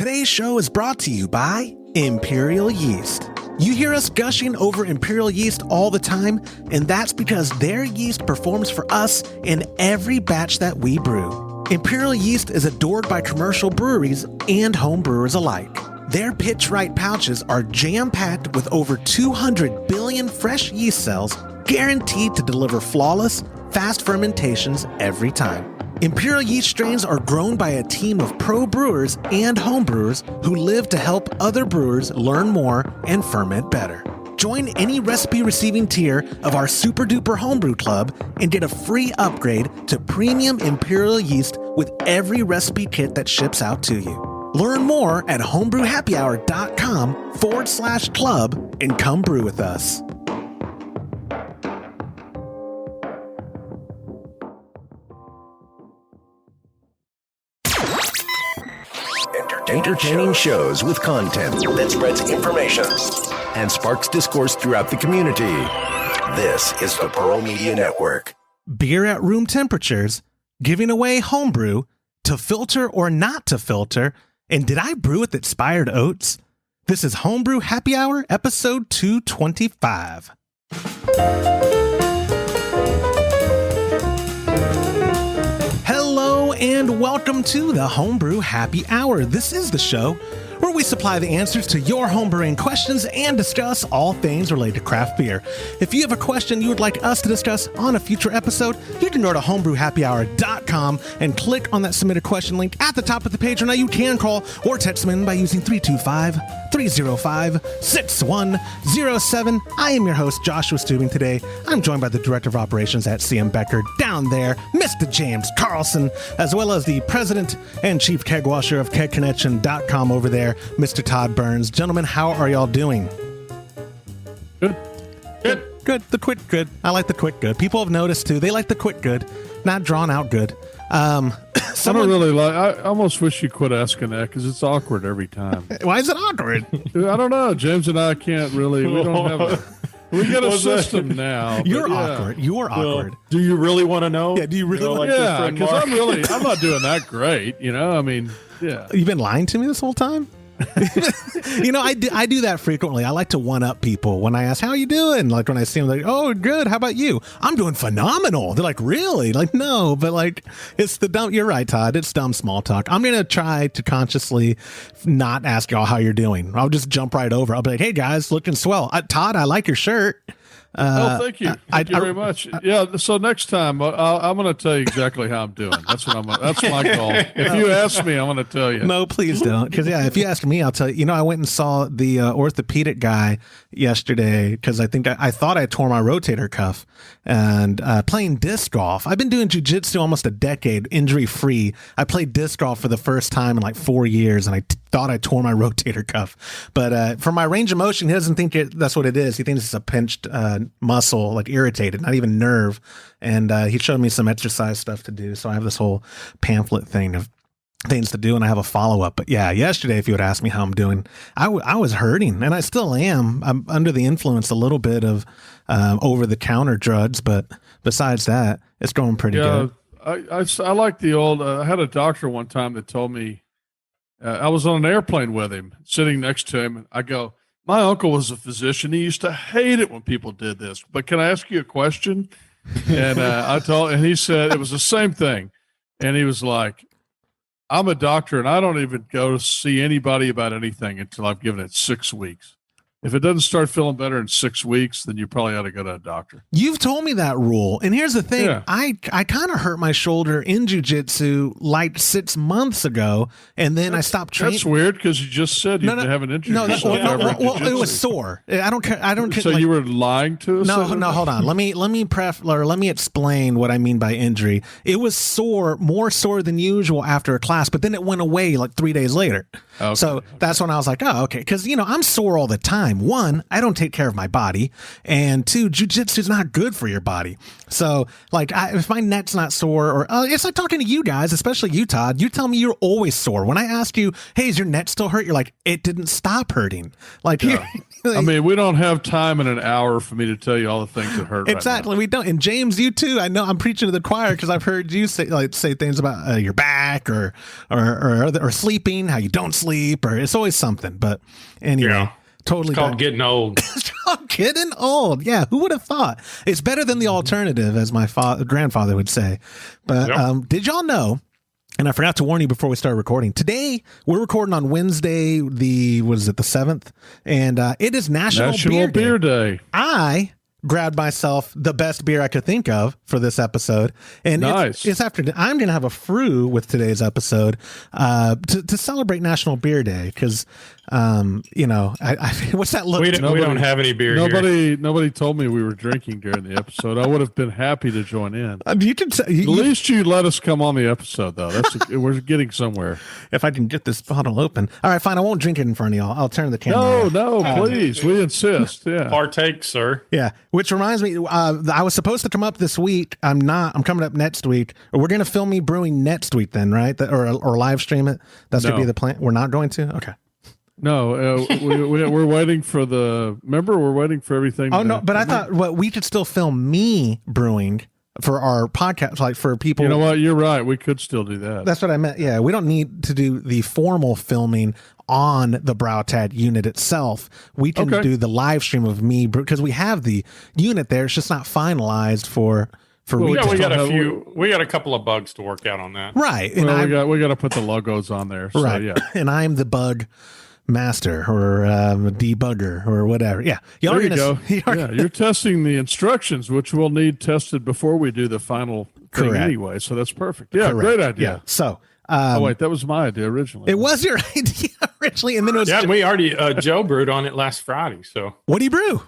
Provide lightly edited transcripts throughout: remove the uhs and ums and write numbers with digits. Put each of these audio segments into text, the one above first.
Today's show is brought to you by Imperial Yeast. You hear us gushing over Imperial Yeast all the time, and that's because their yeast performs for us in every batch that we brew. Imperial Yeast is adored by commercial breweries and home brewers alike. Their Pitch Right pouches are jam-packed with over 200 billion fresh yeast cells, guaranteed to deliver flawless, fast fermentations every time. Imperial Yeast strains are grown by a team of pro brewers and home brewers who live to help other brewers learn more and ferment better. Join any recipe receiving tier of our Super Duper Homebrew Club and get a free upgrade to premium Imperial Yeast with every recipe kit that ships out to you. Learn more at homebrewhappyhour.com/club and come brew with us. Entertaining shows with content that spreads information and sparks discourse throughout the community. This is the Pearl Media Network. Beer at room temperatures, giving away homebrew, to filter or not to filter, and did I brew with expired oats? This is Homebrew Happy Hour, episode 225. Hello and welcome to the Homebrew Happy Hour. This is the show where we supply the answers to your homebrewing questions and discuss all things related to craft beer. If you have a question you would like us to discuss on a future episode, you can go to homebrewhappyhour.com and click on that submit a question link at the top of the page, or now you can call or text them in by using 325-305-6107. I am your host, Joshua Stubing. Today, I'm joined by the Director of Operations at CM Becker down there, Mr. James Carlson, as well as the President and Chief Keg Washer of KegConnection.com over there, Mr. Todd Burns. Gentlemen, how are y'all doing? Good. The quick good. I like the quick good. People have noticed too. They like the quick good, not drawn out good. I don't really like. I almost wish you quit asking that because it's awkward every time. Why is it awkward? I don't know. James and I can't really. We don't have. We got a system now. You're awkward. You're awkward. Do you really want to know? Yeah. Do you really? Like yeah, because I'm not doing that great. You know. I mean, yeah. You've been lying to me this whole time. You know, I do that frequently. I like to one up people when I ask, how are you doing? Like when I see them, like, oh, good. How about you? I'm doing phenomenal. They're like, really? Like, no, but like, it's the dumb. You're right, Todd. It's dumb small talk. I'm going to try to consciously not ask y'all how you're doing. I'll just jump right over. I'll be like, hey guys, looking swell. Todd, I like your shirt. Thank you. Thank you very much. Yeah. So next time, I'm going to tell you exactly how I'm doing. That's what that's my goal. If you ask me, I'm going to tell you. No, please don't. Because if you ask me, I'll tell you. You know, I went and saw the orthopedic guy yesterday because I think I thought I tore my rotator cuff and playing disc golf. I've been doing jiu-jitsu almost a decade, injury free. I played disc golf for the first time in like 4 years, and I thought I tore my rotator cuff. But for my range of motion, he doesn't think that's what it is. He thinks it's a pinched muscle, like irritated, not even nerve. And he showed me some exercise stuff to do. So I have this whole pamphlet thing of things to do, and I have a follow-up. But yeah, yesterday, if you would ask me how I'm doing, I was hurting, and I still am. I'm under the influence a little bit of over-the-counter drugs, but besides that, it's going pretty good. I like the old, I had a doctor one time that told me, I was on an airplane with him, sitting next to him, and I go, my uncle was a physician. He used to hate it when people did this. But can I ask you a question? And and he said it was the same thing. And he was like, I'm a doctor, and I don't even go to see anybody about anything until I've given it 6 weeks. If it doesn't start feeling better in 6 weeks, then you probably ought to go to a doctor. You've told me that rule. And here's the thing. Yeah. I kind of hurt my shoulder in jiu-jitsu like 6 months ago, and then I stopped training. That's weird because you just said you didn't have an injury. No, it was sore. I don't care. So you were lying to us? No, hold on. Let me explain what I mean by injury. It was sore, more sore than usual after a class, but then it went away like 3 days later. Okay. So that's when I was like, oh, okay. Because, I'm sore all the time. time. One, I don't take care of my body, and two, jujitsu is not good for your body. So, like, if my neck's not sore, or it's like talking to you guys, especially you, Todd. You tell me you're always sore. When I ask you, "Hey, is your neck still hurt?" You're like, "It didn't stop hurting." Like, yeah. I mean, we don't have time in an hour for me to tell you all the things that hurt. Exactly, right now. we don't. And James, you too. I know I'm preaching to the choir because I've heard you say things about your back or sleeping, how you don't sleep, or it's always something. But anyway. Yeah. Totally. It's called getting old. It's called getting old. Yeah. Who would have thought? It's better than the alternative, as my grandfather would say. But Yep. Did y'all know, and I forgot to warn you before we started recording, today we're recording on Wednesday, the 7th, and it is National Beer Day. I grabbed myself the best beer I could think of for this episode. And nice. it's after I'm going to have a frou with today's episode to celebrate National Beer Day because, what's that look? We don't have any beer here. Nobody told me we were drinking during the episode. I would have been happy to join in. You can At least you let us come on the episode, though. We're getting somewhere. If I can get this bottle open. All right, fine. I won't drink it in front of y'all. I'll turn the camera. No, please. We insist. Yeah. Partake, sir. Yeah. Which reminds me, I was supposed to come up this week. I'm not. I'm coming up next week. We're going to film me brewing next week then, right? Or live stream it. That's going to be the plan. We're not going to? Okay. No, we're waiting for we're waiting for everything. Oh, no, but I thought we could still film me brewing for our podcast, like for people. You know what? You're right. We could still do that. That's what I meant. Yeah. We don't need to do the formal filming on the Browtad unit itself. We can do the live stream of me because we have the unit there. It's just not finalized for we got a couple of bugs to work out on that. Right. And we got to put the logos on there. So, right. Yeah. And I'm the bug master or debugger or whatever. Yeah. There you go. You're testing the instructions, which we'll need tested before we do the final thing anyway. So that's perfect. Yeah. Correct. Great idea. Yeah. So, wait, that was my idea originally. It was your idea originally, and then it was. Yeah, we already Joe brewed on it last Friday. So what do you brew?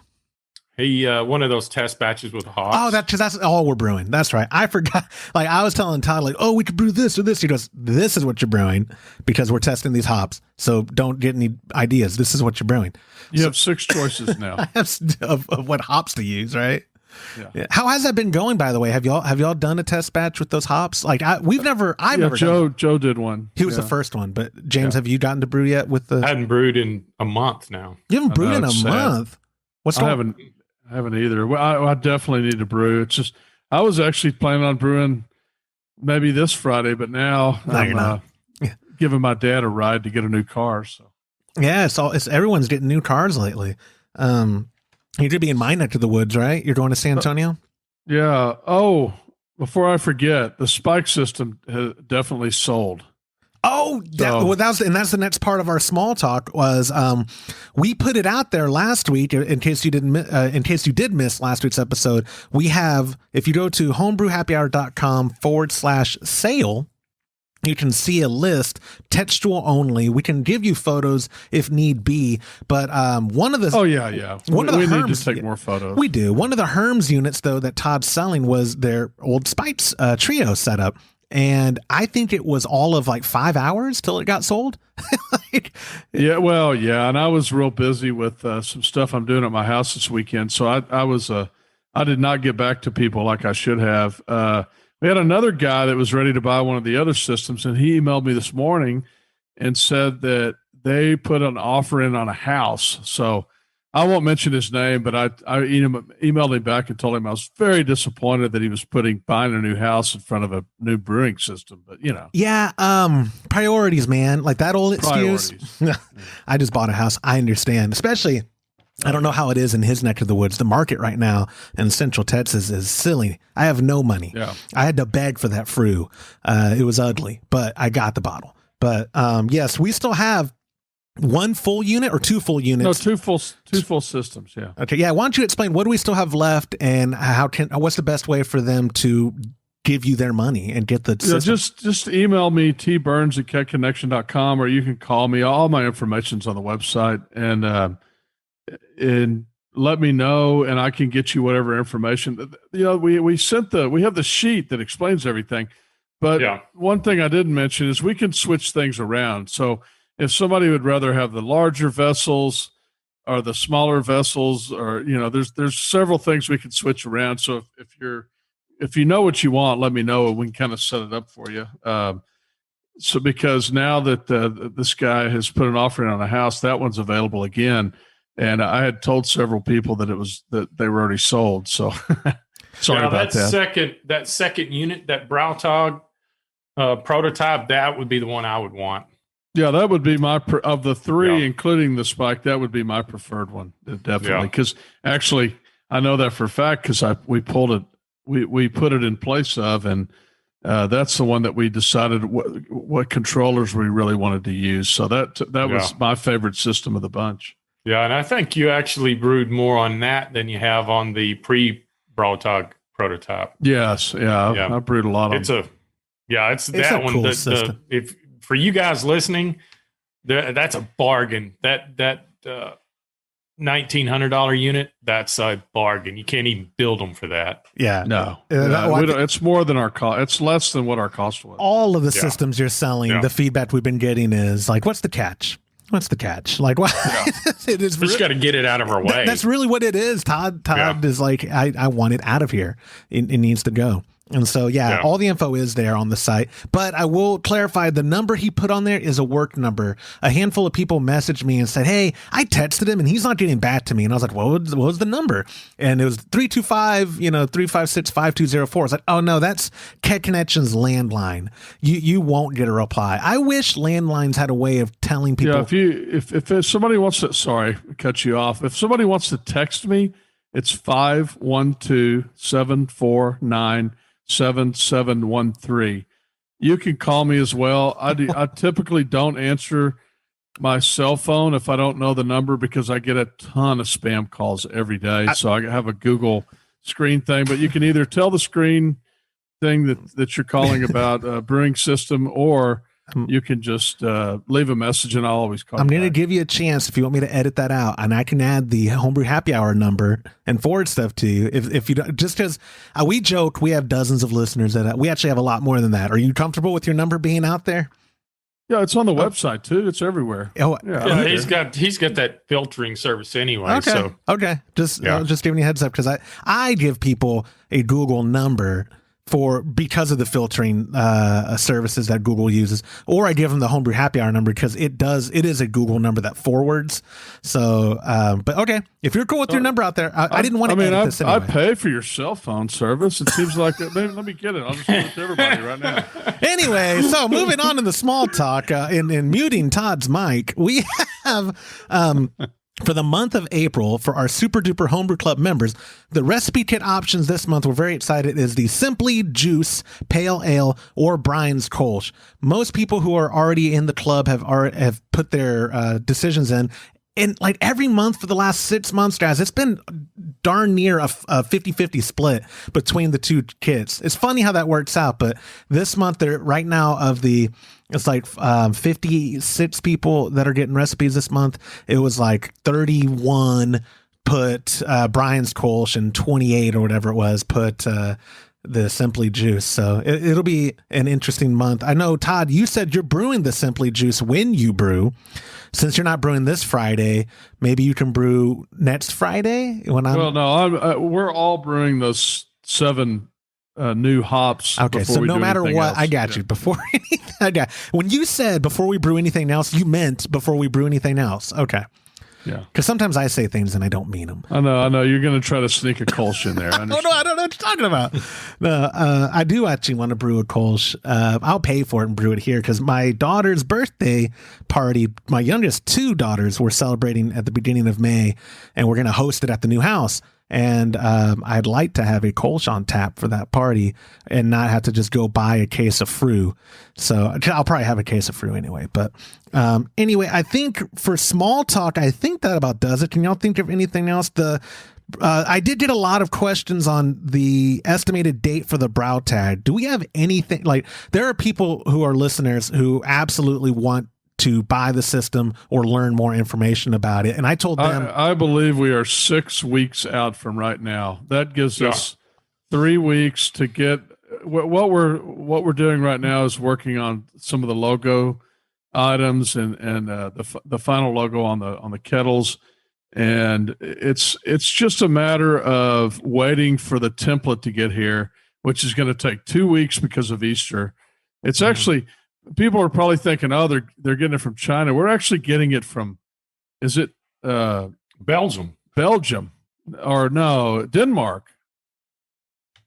He one of those test batches with hops. Oh, that's all we're brewing. That's right. I forgot. Like I was telling Todd, like, oh, we could brew this or this. He goes, this is what you're brewing because we're testing these hops. So don't get any ideas. This is what you're brewing. You have 6 choices now. I have of what hops to use, right? Yeah. How has that been going, by the way? Have y'all done a test batch with those hops? Like I've never Joe did one. He was the first one, but James, have you gotten to brew yet with the? I hadn't brewed in a month now. You haven't brewed in a month. What's going on? I haven't either. Well, I definitely need to brew. It's just I was actually planning on brewing maybe this Friday, but now I'm giving my dad a ride to get a new car. So yeah, it's everyone's getting new cars lately. You're gonna be in my neck of the woods, right? You're going to San Antonio? Yeah. Oh, before I forget, the spike system has definitely sold. Oh, that's the next part of our small talk was we put it out there last week in case you did miss last week's episode. We have, if you go to homebrewhappyhour.com/sale, you can see a list, textual only. We can give you photos if need be, but one of the we need to take more photos. We do. One of the Herms units though that Todd's selling was their old Spikes Trio setup. And I think it was all of like 5 hours till it got sold. And I was real busy with some stuff I'm doing at my house this weekend. So I did not get back to people like I should have. We had another guy that was ready to buy one of the other systems, and he emailed me this morning and said that they put an offer in on a house. So I won't mention his name, but I emailed him back and told him I was very disappointed that he was buying a new house in front of a new brewing system. But priorities, man. Like that old excuse. I just bought a house. I understand, especially. I don't know how it is in his neck of the woods. The market right now in Central Texas is silly. I have no money. Yeah. I had to beg for that frou. It was ugly, but I got the bottle. But yes, we still have one full unit or 2 full units. No, two full systems. Yeah. Okay. Yeah. Why don't you explain what do we still have left and what's the best way for them to give you their money and get the system? Just email me tburns@ketconnection.com, or you can call me. All my information's on the website, and let me know, and I can get you whatever information. We have the sheet that explains everything, but one thing I didn't mention is we can switch things around. So if somebody would rather have the larger vessels are the smaller vessels, or there's several things we can switch around. So if you know what you want, let me know and we can kind of set it up for you. So because now that this guy has put an offering on a house, that one's available again. And I had told several people that they were already sold. So sorry about that. That second unit, that Brautag prototype, that would be the one I would want. Yeah, that would be of the three, including the spike. That would be my preferred one, definitely. Because actually, I know that for a fact because we pulled it, we put it in place of, and that's the one that we decided what controllers we really wanted to use. So that was my favorite system of the bunch. Yeah, and I think you actually brewed more on that than you have on the pre-Brautag prototype. Yes, I brewed a lot on it. It's that one. Cool system. If for you guys listening, that's a bargain. That $1,900 unit, that's a bargain. You can't even build them for that. Yeah, no, it's more than our cost. It's less than what our cost was. All of the systems you're selling, the feedback we've been getting is like, what's the catch? What's the catch? Like, what? It is. We just got to get it out of our way. That's really what it is. Todd is like, I want it out of here. It needs to go. And so, all the info is there on the site. But I will clarify, the number he put on there is a work number. A handful of people messaged me and said, hey, I texted him and he's not getting back to me. And I was like, what was the number? And it was 325-356-5204. I was like, oh, no, that's Cat Connection's landline. You won't get a reply. I wish landlines had a way of telling people. Yeah, if somebody wants to, sorry, cut you off. If somebody wants to text me, it's 512-749-7713. You can call me as well. I typically don't answer my cell phone if I don't know the number because I get a ton of spam calls every day. So I have a Google screen thing, but you can either tell the screen thing that you're calling about a brewing system, or you can just leave a message and I'll always call. I'm going to give you a chance if you want me to edit that out, and I can add the Homebrew Happy Hour number and forward stuff to you. If you don't, just because we joke, we have dozens of listeners that we actually have a lot more than that. Are you comfortable with your number being out there? Yeah, it's on the website too. It's everywhere. Oh, yeah. He's got that filtering service anyway. Okay. So Just giving you a heads up because I give people a Google number because of the filtering services that Google uses, or I give them the Homebrew Happy Hour number because it is a Google number that forwards. So, but okay, if you're cool with your number out there, I didn't want to edit this anyway. I pay for your cell phone service. It seems like maybe let me get it. I'll just give it to everybody right now. Anyway, so moving on to the small talk in muting Todd's mic, we have for the month of April, for our Super Duper Homebrew Club members, the recipe kit options this month, we're very excited, is the Simply Juice Pale Ale or Brian's Kolsch. Most people who are already in the club have put their decisions in. And like every month for the last 6 months, guys, it's been darn near a 50-50 split between the two kits. It's funny how that works out, but this month, right now, it's like 56 people that are getting recipes this month. It was like 31 put Brian's Kolsch and 28 or whatever it was put the Simply Juice. So it'll be an interesting month. I know, Todd, you said you're brewing the Simply Juice when you brew. Since you're not brewing this Friday, maybe you can brew next Friday. Well, no, we're all brewing those 7 new hops. Okay, so no matter what, else. I got you. Before anything, when you said before we brew anything else, you meant before we brew anything else. Okay. Yeah. Because sometimes I say things and I don't mean them. I know. You're going to try to sneak a Kolsch in there. I don't know what you're talking about. No, I do actually want to brew a Kolsch. I'll pay for it and brew it here because my daughter's birthday party, my youngest 2 daughters were celebrating at the beginning of May, and we're going to host it at the new house. And I'd like to have a Kolsch on tap for that party and not have to just go buy a case of Frou. So I'll probably have a case of Frou anyway. But anyway, I think for small talk, I think that about does it. Can y'all think of anything else? I did get a lot of questions on the estimated date for the Brautag. Do we have anything like there are people who are listeners who absolutely want to buy the system or learn more information about it. And I told them, I believe we are 6 weeks out from right now. That gives us 3 weeks to get what we're doing right now is working on some of the logo items and the final logo on the kettles. And it's just a matter of waiting for the template to get here, which is going to take 2 weeks because of Easter. It's actually, people are probably thinking, oh, they're getting it from China. We're actually getting it from, is it Belgium, or no, Denmark.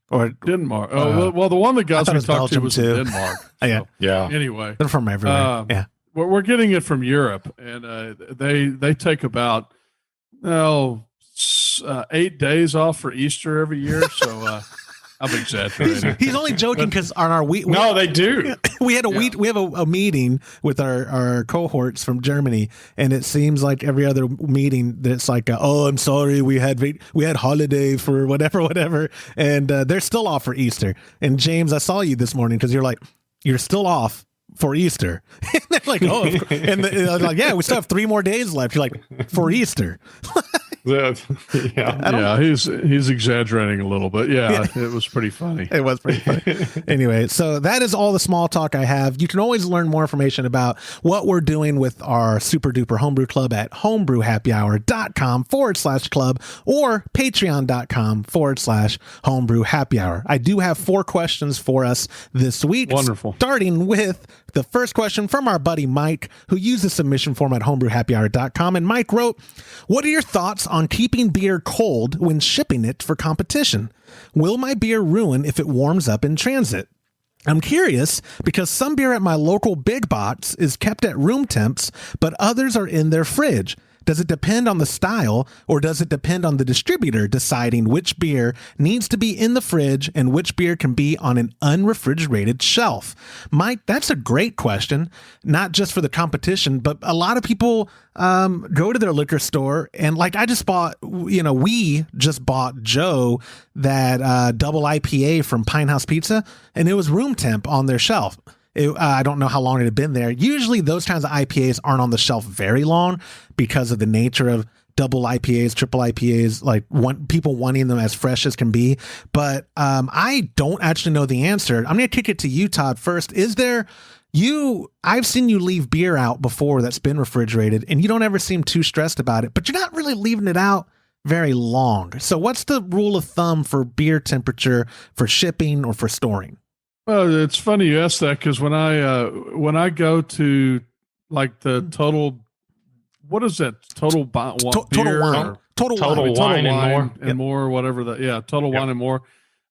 Or Denmark. Well, the one that guys we talked to Belgium was too. in Denmark. So, yeah. Anyway, they're from everywhere. Yeah. We're getting it from Europe, and they take about 8 days off for Easter every year. So I'm exaggerating. He's only joking because on our week. No, they do. We had we have a meeting with our cohorts from Germany, and it seems like every other meeting that it's like, oh, I'm sorry, we had holiday for whatever, and they're still off for Easter. And James, I saw you this morning because you're still off for Easter. And they're like, oh, and they're like, yeah, we still have 3 more days left. You're like, for Easter. He's exaggerating a little bit. It was pretty funny. It was pretty funny. Anyway, so that is all the small talk I have. You can always learn more information about what we're doing with our super duper homebrew club at homebrewhappyhour.com/club or patreon.com/homebrew happy hour. I do have 4 questions for us this week. Wonderful. Starting with the first question from our buddy Mike, who used the submission form at homebrewhappyhour.com. And Mike wrote, what are your thoughts on keeping beer cold when shipping it for competition? Will my beer ruin if it warms up in transit? I'm curious because some beer at my local big box is kept at room temps, but others are in their fridge. Does it depend on the style, or does it depend on the distributor deciding which beer needs to be in the fridge and which beer can be on an unrefrigerated shelf? Mike, that's a great question, not just for the competition, but a lot of people go to their liquor store, and like we just bought Joe that double IPA from Pine House Pizza, and it was room temp on their shelf. I don't know how long it had been there. Usually those kinds of IPAs aren't on the shelf very long because of the nature of double IPAs, triple IPAs, like people wanting them as fresh as can be. But I don't actually know the answer. I'm going to kick it to you, Todd, first. I've seen you leave beer out before that's been refrigerated, and you don't ever seem too stressed about it, but you're not really leaving it out very long. So what's the rule of thumb for beer temperature for shipping or for storing? Well, it's funny you ask that because when I go to like the total, what is that? Total wine and more, whatever that. Total wine and more.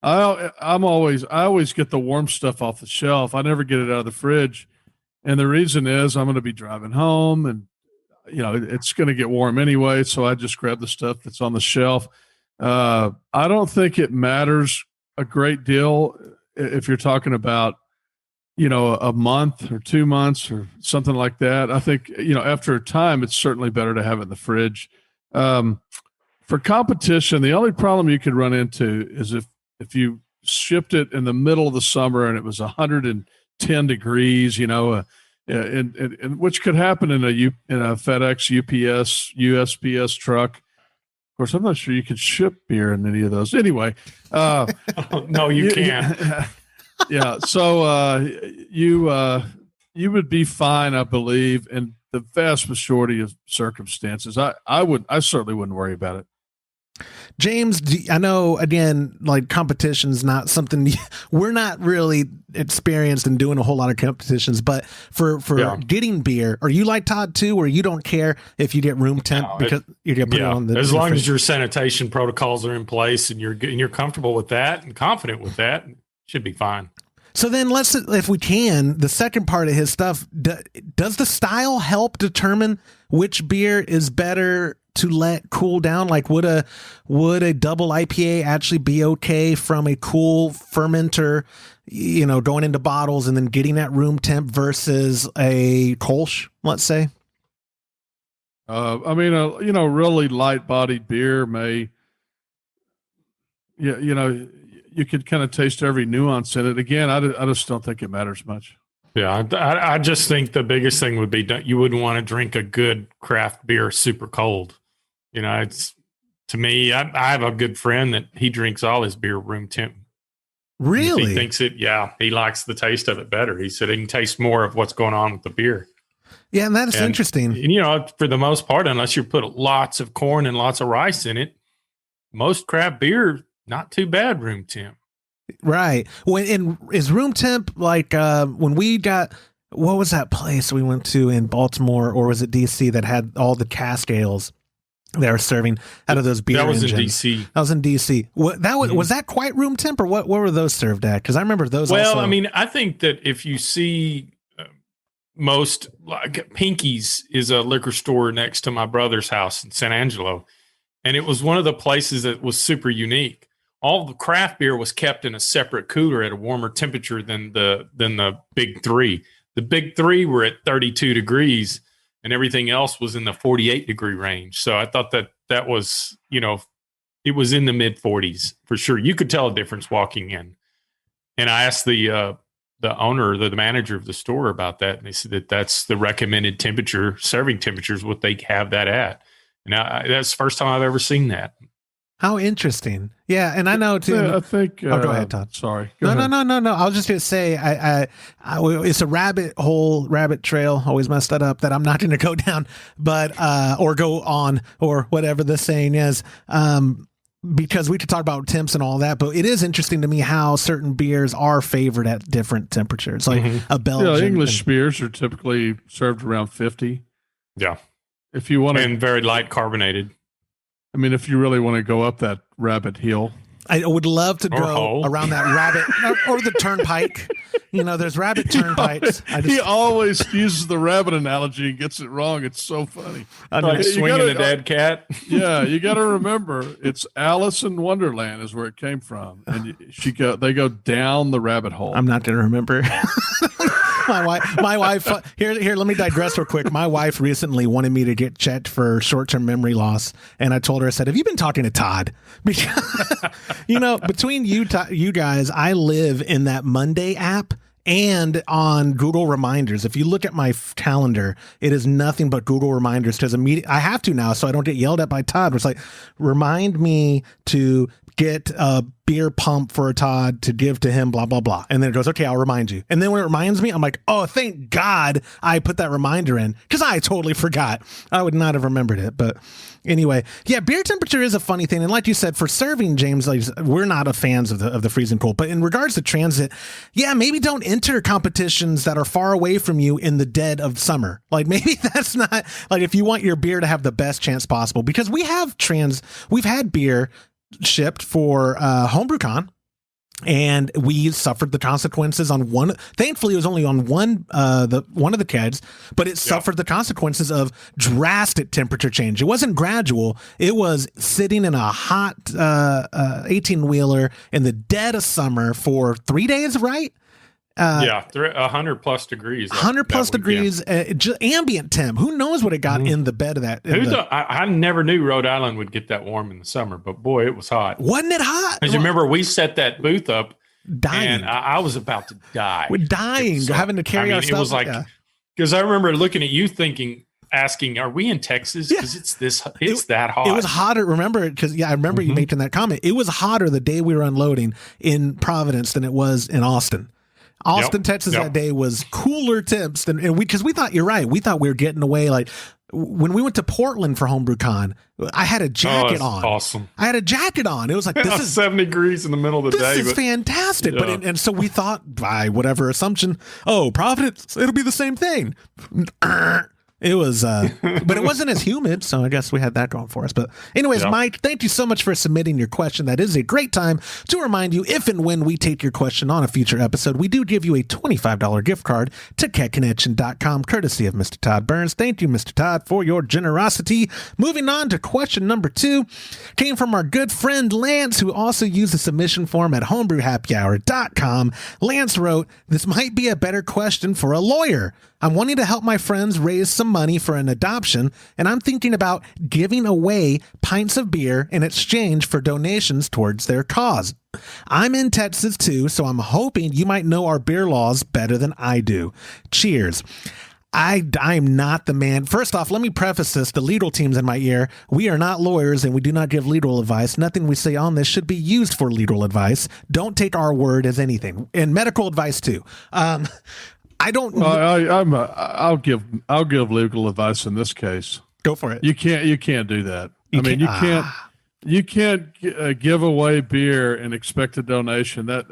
I always get the warm stuff off the shelf. I never get it out of the fridge, and the reason is I'm going to be driving home, and it's going to get warm anyway. So I just grab the stuff that's on the shelf. I don't think it matters a great deal. If you're talking about, a month or 2 months or something like that, I think, after a time, it's certainly better to have it in the fridge. For competition, the only problem you could run into is if you shipped it in the middle of the summer and it was 110 degrees, and which could happen in a FedEx, UPS, USPS truck. Of course, I'm not sure you could ship beer in any of those. Anyway, no, you can't. Yeah, so you would be fine, I believe, in the vast majority of circumstances. I certainly wouldn't worry about it. James, I know, again, like competition's not something we're not really experienced in doing a whole lot of competitions, but for getting beer, are you like Todd too, where you don't care if you get room temp because you're going to put it on as long as your sanitation protocols are in place and you're comfortable with that and confident with that, should be fine. So then if we can, the second part of his stuff, does the style help determine which beer is better to let cool down? Like would a double IPA actually be okay from a cool fermenter, going into bottles and then getting at room temp versus a Kolsch, let's say? Really light bodied beer may, you could kind of taste every nuance in it. Again, I just don't think it matters much. Yeah, I just think the biggest thing would be you wouldn't want to drink a good craft beer super cold. It's, to me, I have a good friend that he drinks all his beer room temp. Really? He thinks he likes the taste of it better. He said he can taste more of what's going on with the beer. Yeah, and that is interesting. And, for the most part, unless you put lots of corn and lots of rice in it, most craft beer, not too bad room temp. Right. Is room temp like when we got, what was that place we went to in Baltimore, or was it DC, that had all the cask ales they were serving out of those beer engines? That was in DC. That was in DC. Was that quite room temp, or what were those served at? Because I remember those. Well, also. I mean, I think that if you see most, like Pinky's is a liquor store next to my brother's house in San Angelo, and it was one of the places that was super unique. All the craft beer was kept in a separate cooler at a warmer temperature than the big three. The big three were at 32 degrees, and everything else was in the 48 degree range. So I thought that was, it was in the mid 40s for sure. You could tell a difference walking in. And I asked the owner, the manager of the store about that, and they said that that's the recommended temperature, serving temperature is what they have that at. And that's the first time I've ever seen that. How interesting. Yeah, and I know too. Yeah, I think. Go ahead, Todd. Sorry. No. I was just going to say, it's a rabbit trail. Always mess that up. That I'm not going to go down, but or go on, or whatever the saying is. Because we could talk about temps and all that, but it is interesting to me how certain beers are favored at different temperatures. Like a Belgian. English beers are typically served around 50. Yeah. If you want to, and very light carbonated. I mean, if you really want to go up that rabbit hill, I would love to go around that rabbit or the turnpike. There's rabbit turnpikes. He always uses the rabbit analogy and gets it wrong. It's so funny. Like swinging the dead cat. Yeah, you got to remember, it's Alice in Wonderland is where it came from, and they go down the rabbit hole. I'm not going to remember. My wife. Here. Let me digress real quick. My wife recently wanted me to get checked for short-term memory loss, and I told her, I said, "Have you been talking to Todd?" Because between you guys, I live in that Monday app and on Google Reminders. If you look at my calendar, it is nothing but Google Reminders. Because I have to now, so I don't get yelled at by Todd. It's like, remind me to get a beer pump for Todd to give to him, blah, blah, blah. And then it goes, okay, I'll remind you. And then when it reminds me, I'm like, oh, thank God I put that reminder in, because I totally forgot. I would not have remembered it. But anyway, yeah, beer temperature is a funny thing. And like you said, for serving, James, like, we're not a fans of the freezing cold. But in regards to transit, yeah, maybe don't enter competitions that are far away from you in the dead of summer. Like, maybe that's not, like, if you want your beer to have the best chance possible, because we've had beer shipped for HomebrewCon, and we suffered the consequences on one. Thankfully, it was only on one of the kegs, but it suffered the consequences of drastic temperature change. It wasn't gradual; it was sitting in a hot 18-wheeler in the dead of summer for 3 days, right? 100 plus degrees. 100 plus degrees, ambient temp. Who knows what it got in the bed of that? I never knew Rhode Island would get that warm in the summer, but boy, it was hot. Wasn't it hot? As you remember, we set that booth up, dying. And I was about to die. We're dying, having to carry our stuff. It was like, because I remember looking at you asking, are we in Texas? Because it's that hot. It was hotter. Remember, because I remember you making that comment. It was hotter the day we were unloading in Providence than it was in Austin. Texas that day was cooler temps because we thought, you're right. We thought we were getting away. Like when we went to Portland for HomebrewCon, I had a jacket on. Awesome. I had a jacket on. It was like, this is 7 degrees in the middle of the day. This is fantastic. Yeah. But so we thought, by whatever assumption, Providence, it'll be the same thing. It was, but it wasn't as humid, so I guess we had that going for us. But anyways, Mike, thank you so much for submitting your question. That is a great time to remind you, if and when we take your question on a future episode, we do give you a $25 gift card to kegconnection.com, courtesy of Mr. Todd Burns. Thank you, Mr. Todd, for your generosity. Moving on to question number 2, came from our good friend Lance, who also used the submission form at homebrewhappyhour.com. Lance wrote, "This might be a better question for a lawyer. I'm wanting to help my friends raise some money for an adoption, and I'm thinking about giving away pints of beer in exchange for donations towards their cause. I'm in Texas too, so I'm hoping you might know our beer laws better than I do. Cheers." I'm not the man. First off, let me preface this. The legal team's in my ear. We are not lawyers and we do not give legal advice. Nothing we say on this should be used for legal advice. Don't take our word as anything. And medical advice too. I don't. Well, I'll give legal advice in this case. Go for it. You can't do that. You can't give away beer and expect a donation. That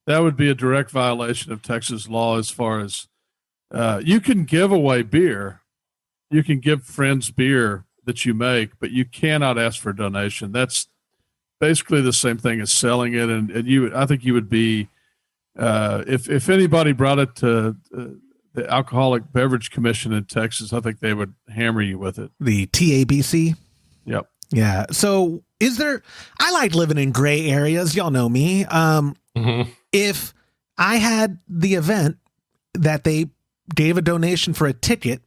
would be a direct violation of Texas law. As far as you can give away beer, you can give friends beer that you make, but you cannot ask for a donation. That's basically the same thing as selling it. And I think you would be, if anybody brought it to the Alcoholic Beverage Commission in Texas, I think they would hammer you with it. The TABC. Yep. Yeah. So I like living in gray areas. Y'all know me. If I had the event that they gave a donation for a ticket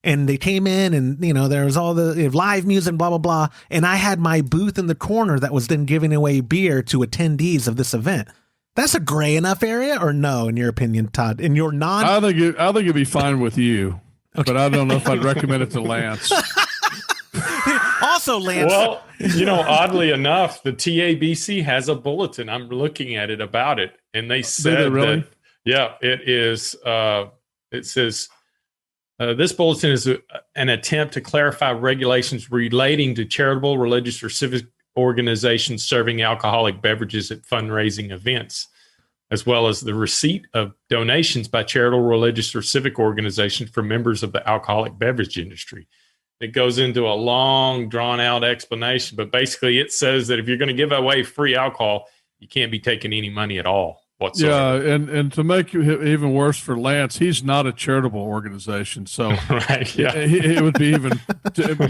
and they came in and, there was all the live music, blah, blah, blah. And I had my booth in the corner that was then giving away beer to attendees of this event. That's a gray enough area, or no, in your opinion, Todd? In your I think it'd be fine with you, okay. But I don't know if I'd recommend it to Lance. Also, Lance. Well, oddly enough, the TABC has a bulletin. I'm looking at it about it, and they said really? that, yeah, it is. It says this bulletin is an attempt to clarify regulations relating to charitable, religious, or civic organizations serving alcoholic beverages at fundraising events, as well as the receipt of donations by charitable, religious, or civic organizations for members of the alcoholic beverage industry. It goes into a long, drawn-out explanation, but basically it says that if you're going to give away free alcohol, you can't be taking any money at all whatsoever. Yeah, and to make it even worse for Lance, he's not a charitable organization, so right, yeah, it would be even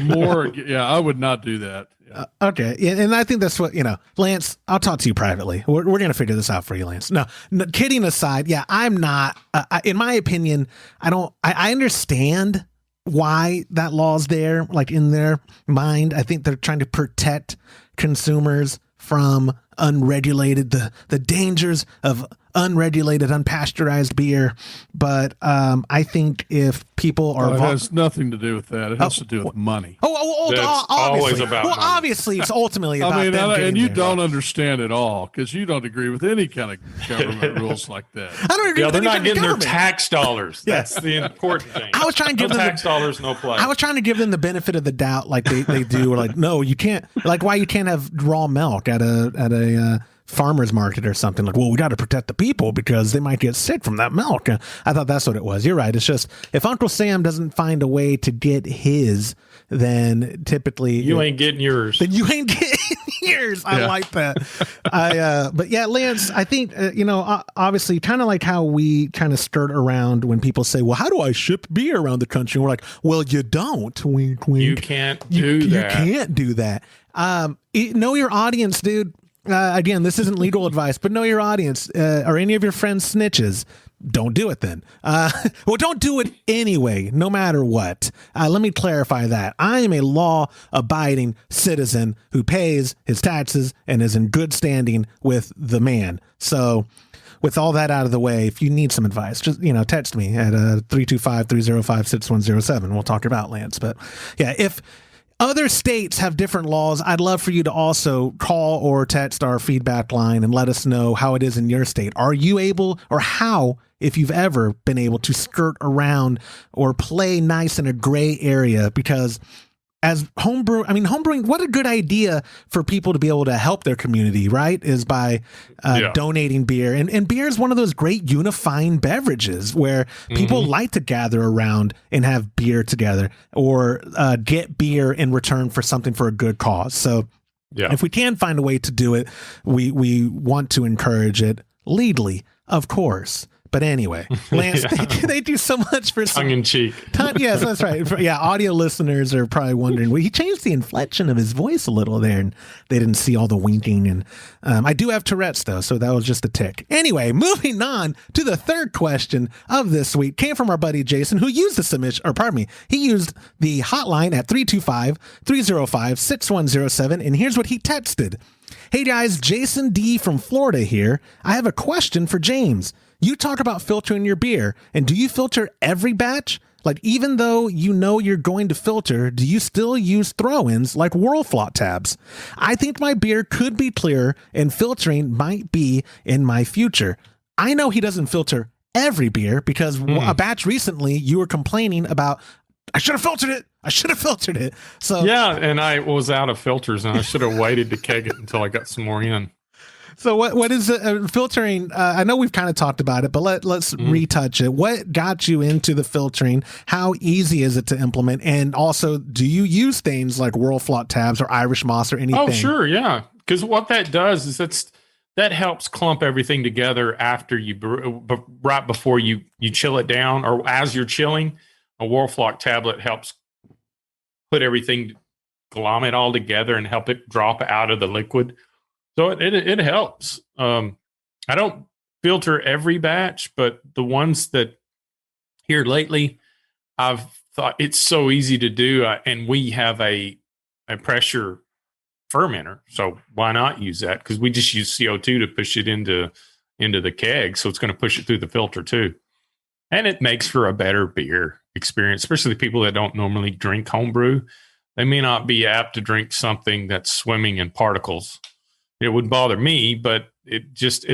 more. Yeah, I would not do that. Yeah. Okay, and I think that's what Lance. I'll talk to you privately. We're going to figure this out for you, Lance. No, kidding aside, yeah, I'm not. In my opinion, I understand why that law's there, like in their mind. I think they're trying to protect consumers from unregulated, the dangers of unregulated, unpasteurized beer. But I think if people are... it has nothing to do with that. It has to do with money. Obviously. Always about money. Obviously, it's ultimately about them and you their don't understand it all, because you don't agree with any kind of government rules like that. I don't agree with they're any not kind getting of their government. tax dollars. That's the important thing. I was trying to give no them tax dollars, no play. I was trying to give them the benefit of the doubt, like they do. Or like, no, you can't. Like, why you can't have raw milk at a farmer's market or something? Like, well, we got to protect the people because they might get sick from that milk. I thought that's what it was. You're right. It's just if Uncle Sam doesn't find a way to get his, then typically you ain't getting yours. Then you ain't getting yours. I like that. But yeah, Lance, I think obviously, kind of like how we kind of skirt around when people say, "Well, how do I ship beer around the country?" And we're like, "Well, you don't." Wink, wink. You can't do that. You can't do that. Know your audience, dude. Again, this isn't legal advice, but know your audience. Are any of your friends snitches? Don't do it then. Well, don't do it anyway, no matter what. Let me clarify that. I am a law-abiding citizen who pays his taxes and is in good standing with the man. So with all that out of the way, if you need some advice, just, text me at 325-305-6107. We'll talk about Lance. But yeah, if other states have different laws, I'd love for you to also call or text our feedback line and let us know how it is in your state. Are you able, or how, if you've ever been able to skirt around or play nice in a gray area? Because as homebrewing, what a good idea for people to be able to help their community, right? Is by donating beer. And beer is one of those great unifying beverages where people like to gather around and have beer together, or get beer in return for something for a good cause. So if we can find a way to do it, we want to encourage it legally, of course. But anyway, Lance, thank you so much for tongue in cheek. Yes, that's right. Yeah, audio listeners are probably wondering. Well, he changed the inflection of his voice a little there, and they didn't see all the winking. And I do have Tourette's though, so that was just a tick. Anyway, moving on to the third question of this week, came from our buddy Jason, who used the submission, or pardon me, he used the hotline at 325-305-6107, and here's what he texted. Hey guys, Jason D from Florida here. I have a question for James. You talk about filtering your beer, and do you filter every batch? Like, even though you know you're going to filter, do you still use throw-ins like Whirlflot tabs? I think my beer could be clearer, and filtering might be in my future. I know he doesn't filter every beer because a batch recently you were complaining about, I should have filtered it. I should have filtered it. So yeah, and I was out of filters, and I should have waited to keg it until I got some more in. So what is filtering? I know we've kind of talked about it, but let's retouch it. What got you into the filtering? How easy is it to implement? And also, do you use things like Whirlfloc tabs or Irish moss or anything? Oh, sure, yeah. Because what that does is that helps clump everything together after you brew, right before you chill it down, or as you're chilling. A Whirlfloc tablet helps put everything, glom it all together, and help it drop out of the liquid. So it helps. I don't filter every batch, but the ones that here lately, I've thought it's so easy to do, and we have a pressure fermenter, so why not use that? Because we just use CO2 to push it into the keg, so it's going to push it through the filter too, and it makes for a better beer experience, especially people that don't normally drink homebrew. They may not be apt to drink something that's swimming in particles. It would bother me, but it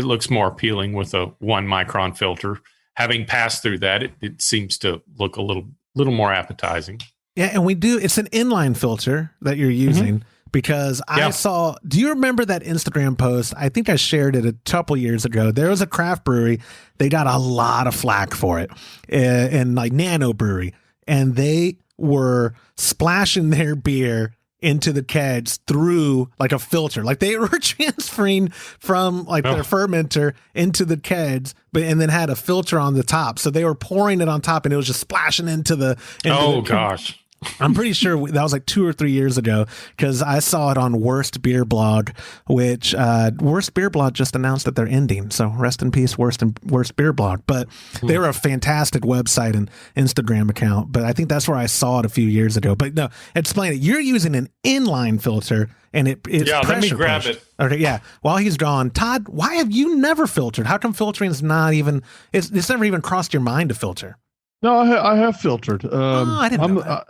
looks more appealing with a 1 micron filter. Having passed through that, it seems to look a little more appetizing. Yeah, and it's an inline filter that you're using because I saw, do you remember that Instagram post? I think I shared it a couple years ago. There was a craft brewery. They got a lot of flack for it, and like Nano Brewery, and they were splashing their beer into the kegs through like a filter, like they were transferring from like their fermenter into the kegs, and then had a filter on the top. So they were pouring it on top, and it was just splashing into the. Gosh. I'm pretty sure that was like 2 or 3 years ago because I saw it on Worst Beer Blog, which Worst Beer Blog just announced that they're ending. So rest in peace, Worst Beer Blog. But they were a fantastic website and Instagram account. But I think that's where I saw it a few years ago. But no, explain it. You're using an inline filter, and it's let me grab it. Okay, yeah. While he's gone, Todd, why have you never filtered? How come filtering is not even? It's never even crossed your mind to filter. No, I have filtered. I didn't know that.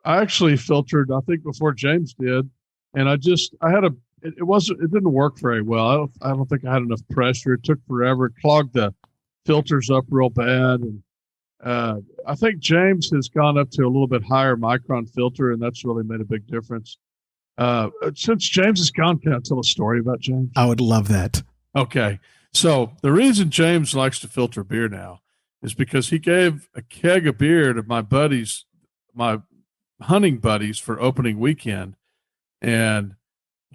I actually filtered, I think before James did, and it didn't work very well. I don't think I had enough pressure. It took forever. It clogged the filters up real bad, and I think James has gone up to a little bit higher micron filter, and that's really made a big difference. Since James is gone, can I tell a story about James? I would love that. Okay, so the reason James likes to filter beer now is because he gave a keg of beer to my hunting buddies for opening weekend. And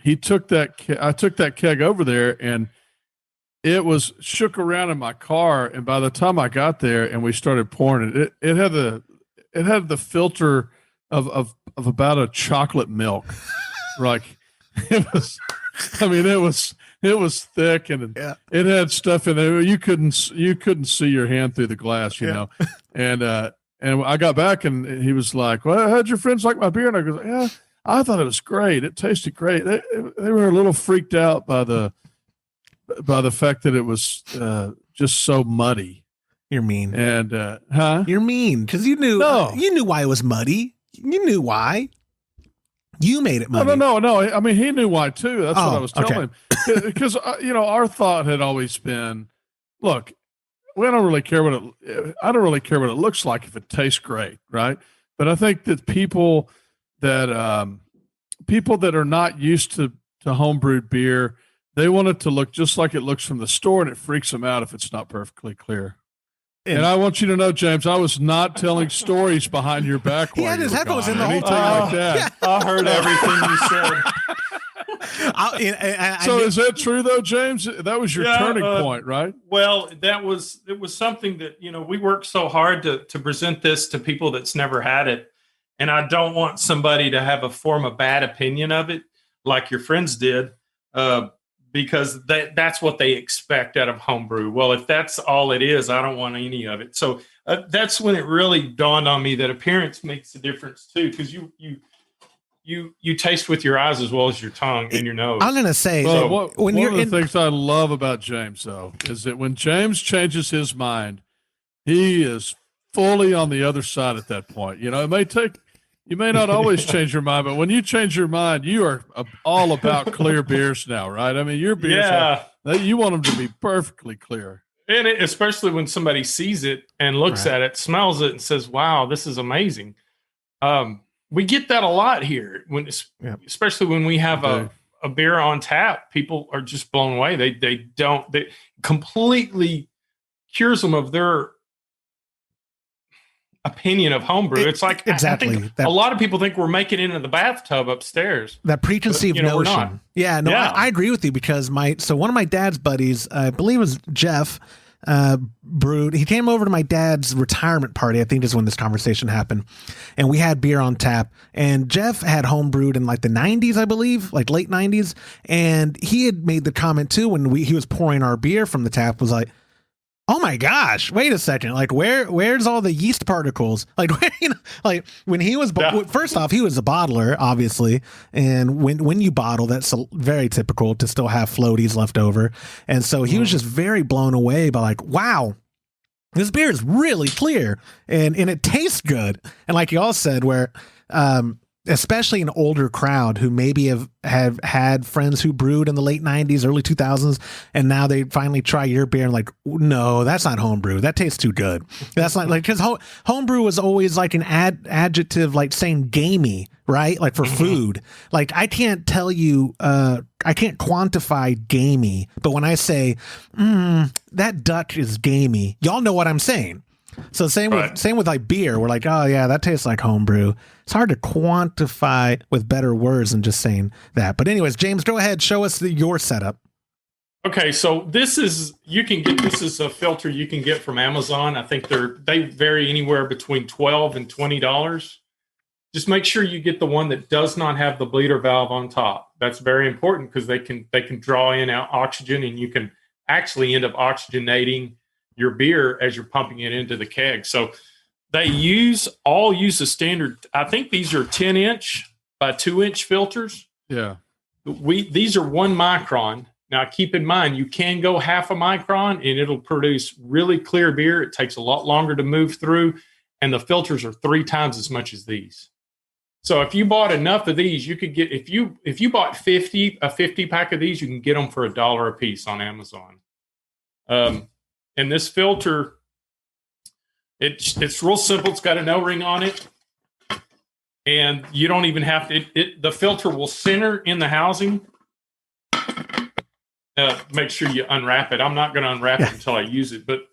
I took that keg over there, and it was shook around in my car. And by the time I got there and we started pouring it had the filter of about a chocolate milk. Like it was thick, and it had stuff in there. You couldn't see your hand through the glass, you know. And I got back, and he was like, "Well, how'd your friends like my beer?" And I go, "Yeah, I thought it was great. It tasted great." They were a little freaked out by the fact that it was just so muddy. You're mean. And You're mean because you knew why it was muddy. You knew why. You made it muddy. No. I mean, he knew why too. That's what I was telling him. Because our thought had always been, look, I don't really care what it looks like if it tastes great, right? But I think that people that are not used to homebrewed beer, they want it to look just like it looks from the store, and it freaks them out if it's not perfectly clear. And I want you to know, James, I was not telling stories behind your back. He had his headphones in the whole time. Like that. I heard everything you said. So is that true though, James? That was your turning point, right? Well, it was something that, we worked so hard to present this to people that's never had it. And I don't want somebody to form a bad opinion of it like your friends did. Because that's what they expect out of homebrew. Well, if that's all it is, I don't want any of it. So that's when it really dawned on me that appearance makes a difference too, because you taste with your eyes as well as your tongue and your nose. I'm gonna say, one of the things I love about James though is that when James changes his mind, he is fully on the other side at that point. You may not always change your mind, but when you change your mind, you are all about clear beers now, right? I mean, your beers, you want them to be perfectly clear. And especially when somebody sees it and looks at it, smells it, and says, "Wow, this is amazing." We get that a lot here, especially when we have a beer on tap. People are just blown away. They completely cures them of their opinion of homebrew. It's like exactly. I think a lot of people think we're making it in the bathtub upstairs. That preconceived notion. Yeah, no, I agree with you because one of my dad's buddies, I believe it was Jeff, brewed. He came over to my dad's retirement party, I think is when this conversation happened, and we had beer on tap, and Jeff had home brewed in like the 90s, I believe, like late 90s, and he had made the comment too when he was pouring our beer from the tap, was like, oh my gosh, wait a second, like where's all the yeast particles, like like when he was first off, he was a bottler, obviously, and when you bottle, that's very typical to still have floaties left over, and so he was just very blown away by like, wow, this beer is really clear and it tastes good, and like you all said, where especially an older crowd who maybe have had friends who brewed in the late 90s, early 2000s, and now they finally try your beer and like, no, that's not homebrew. That tastes too good. That's not like, because homebrew was always like an adjective, like saying gamey, right? Like for food. Like I can't tell you, I can't quantify gamey, but when I say, that Dutch is gamey, y'all know what I'm saying. So same with like beer. We're like, oh yeah, that tastes like homebrew. It's hard to quantify with better words than just saying that. But anyways, James, go ahead, show us your setup. Okay, so this is a filter you can get from Amazon. I think they vary anywhere between $12 and $20. Just make sure you get the one that does not have the bleeder valve on top. That's very important because they can draw in oxygen, and you can actually end up oxygenating your beer as you're pumping it into the keg. So they all use the standard. I think these are 10-inch by 2-inch filters. Yeah. These are 1 micron. Now keep in mind, you can go half a micron and it'll produce really clear beer. It takes a lot longer to move through, and the filters are 3 times as much as these. So if you bought enough of these, you could get, if you bought a 50 pack of these, you can get them for $1 a piece on Amazon. And this filter, it's real simple. It's got an O-ring on it, and you don't even have to. The filter will center in the housing. Make sure you unwrap it. I'm not going to unwrap it until I use it. But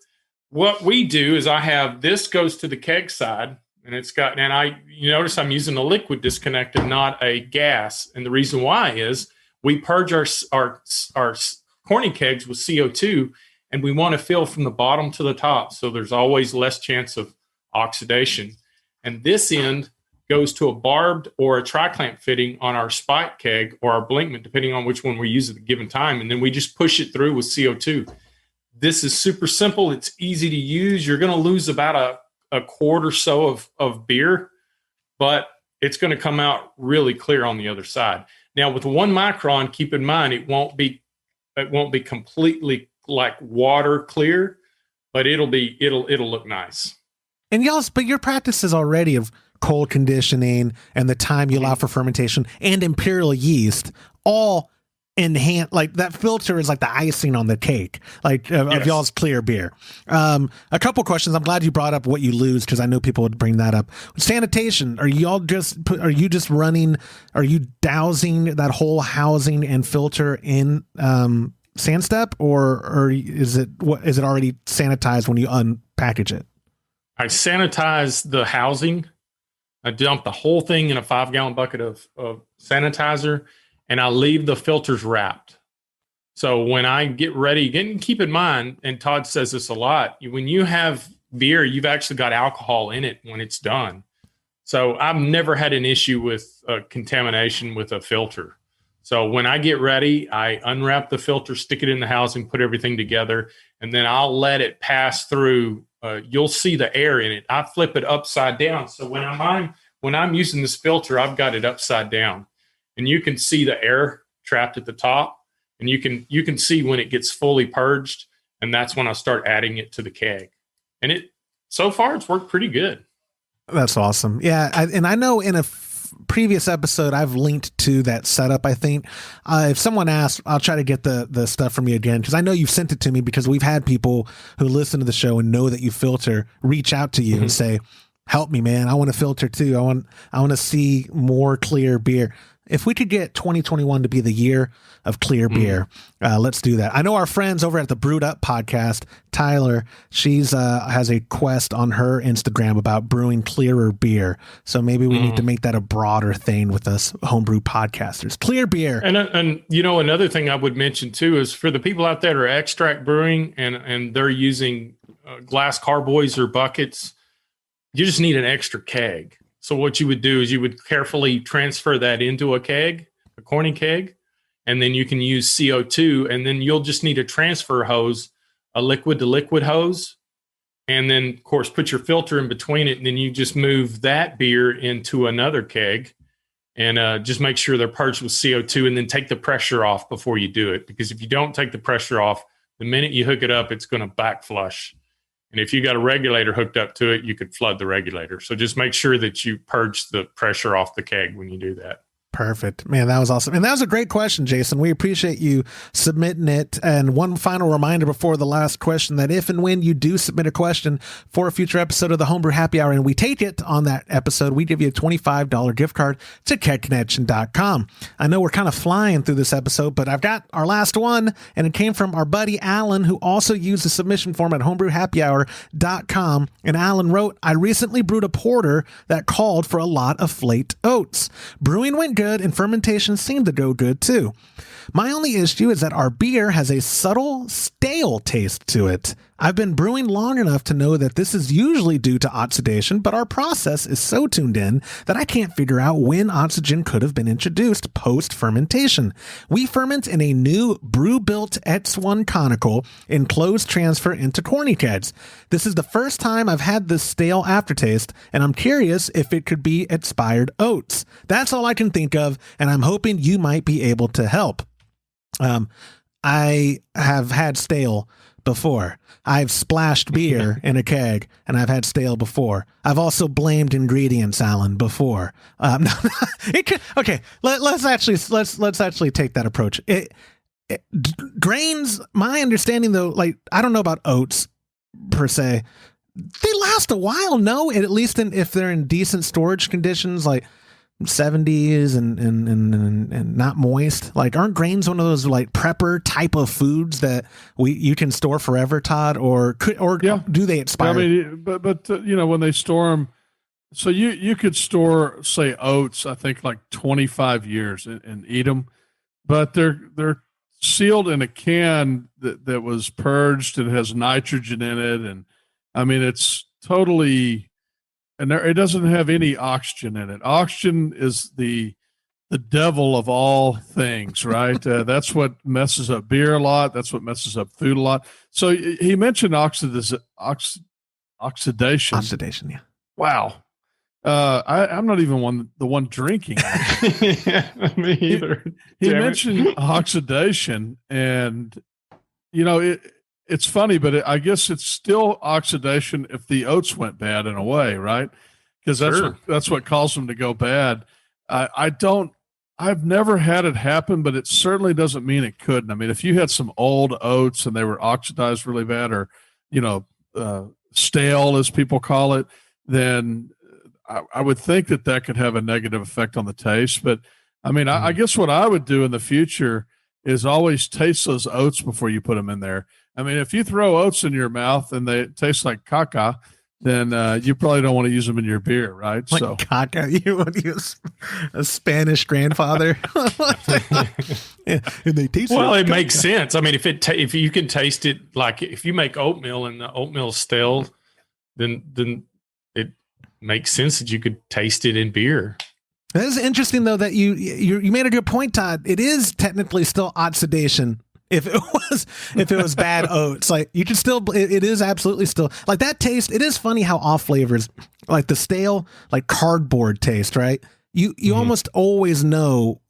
what we do is I have this goes to the keg side, and you notice I'm using a liquid disconnect and not a gas. And the reason why is we purge our corny kegs with CO2. And we want to fill from the bottom to the top, so there's always less chance of oxidation. And this end goes to a barbed or a tri-clamp fitting on our spike keg or our blinkman, depending on which one we use at the given time. And then we just push it through with CO2. This is super simple. It's easy to use. You're going to lose about a quart or so of beer, but it's going to come out really clear on the other side. Now, with 1 micron, keep in mind it won't be completely like water clear, but it'll look nice. And but your practices already of cold conditioning and the time you allow for fermentation and imperial yeast all enhance, like that filter is like the icing on the cake, like of y'all's clear beer. A couple questions. I'm glad you brought up what you lose, because I know people would bring that up. Sanitation. Are you dousing that whole housing and filter in sand step, or is it already sanitized when you unpackage it? I sanitize the housing. I dump the whole thing in a 5-gallon bucket of sanitizer, and I leave the filters wrapped. So when I get ready, keep in mind, and Todd says this a lot, when you have beer, you've actually got alcohol in it when it's done. So I've never had an issue with contamination with a filter. So when I get ready, I unwrap the filter, stick it in the housing, put everything together, and then I'll let it pass through. You'll see the air in it. I flip it upside down. So when I'm using this filter, I've got it upside down, and you can see the air trapped at the top, and you can see when it gets fully purged, and that's when I start adding it to the keg. And so far it's worked pretty good. That's awesome. Yeah, I know in previous episode, I've linked to that setup, I think. If someone asks, I'll try to get the stuff from you again, because I know you've sent it to me, because we've had people who listen to the show and know that you filter reach out to you and say, help me, man. I want to filter too. I want to see more clear beer. If we could get 2021 to be the year of clear beer, let's do that. I know our friends over at the Brewed Up podcast, Tyler, she's has a quest on her Instagram about brewing clearer beer. So maybe we need to make that a broader thing with us homebrew podcasters. Clear beer. And you know, another thing I would mention too is for the people out there that are extract brewing and they're using glass carboys or buckets, you just need an extra keg. So what you would do is you would carefully transfer that into a keg, a corny keg, and then you can use CO2, and then you'll just need a transfer hose, a liquid to liquid hose, and then of course put your filter in between it, and then you just move that beer into another keg, and just make sure they're purged with CO2, and then take the pressure off before you do it, because if you don't take the pressure off, the minute you hook it up, it's going to back flush. And if you got a regulator hooked up to it, you could flood the regulator. So just make sure that you purge the pressure off the keg when you do that. Perfect. Man, that was awesome. And that was a great question, Jason. We appreciate you submitting it. And one final reminder before the last question, that if and when you do submit a question for a future episode of the Homebrew Happy Hour and we take it on that episode, we give you a $25 gift card to kegconnection.com. I know we're kind of flying through this episode, but I've got our last one, and it came from our buddy Alan, who also used the submission form at homebrewhappyhour.com. And Alan wrote, I recently brewed a porter that called for a lot of flaked oats. Brewing went good, and fermentation seemed to go good too. My only issue is that our beer has a subtle, stale taste to it. I've been brewing long enough to know that this is usually due to oxidation, but our process is so tuned in that I can't figure out when oxygen could have been introduced post-fermentation. We ferment in a new brew-built X1 conical and closed transfer into corny kegs. This is the first time I've had this stale aftertaste, and I'm curious if it could be expired oats. That's all I can think of, and I'm hoping you might be able to help. I have had stale before. I've splashed beer in a keg, and I've had stale before. I've also blamed ingredients, Alan, before. Okay, let's actually take that approach. Grains, my understanding though, like I don't know about oats per se. They last a while, no? At least if they're in decent storage conditions, like 70s and not moist. Like, aren't grains one of those like prepper type of foods that you can store forever, Todd? Or do they expire? I mean, but you know, when they store them, so you could store, say, oats, I think like 25 years and eat them, but they're sealed in a can that was purged and has nitrogen in it, and I mean it's totally. And it doesn't have any oxygen in it. Oxygen is the devil of all things, right? That's what messes up beer a lot. That's what messes up food a lot. So he mentioned oxidation. Oxidation, yeah. Wow. I'm not even the one drinking. Yeah, me either. He mentioned oxidation, and you know it's funny, but I guess it's still oxidation if the oats went bad in a way, right? Because that's what caused them to go bad. I've never had it happen, but it certainly doesn't mean it couldn't. I mean, if you had some old oats and they were oxidized really bad, or stale as people call it, then I would think that could have a negative effect on the taste. But I mean, I guess what I would do in the future is always taste those oats before you put them in there. I mean, if you throw oats in your mouth and they taste like caca, then you probably don't want to use them in your beer, right? Like caca, you want to use a Spanish grandfather? Yeah, and they taste it makes sense. I mean, if you can taste it, like if you make oatmeal and the oatmeal's stale, then it makes sense that you could taste it in beer. That is interesting, though, that you made a good point, Todd. It is technically still oxidation. If it was bad oats, like you can still, it is absolutely still like that taste. It is funny how off flavors, like the stale, like cardboard taste, right? You almost always know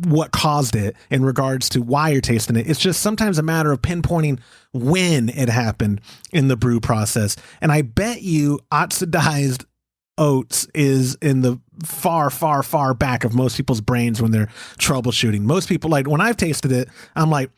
what caused it in regards to why you're tasting it. It's just sometimes a matter of pinpointing when it happened in the brew process. And I bet you oxidized oats is in the far, far, far back of most people's brains when they're troubleshooting. Most people, like when I've tasted it, I'm like,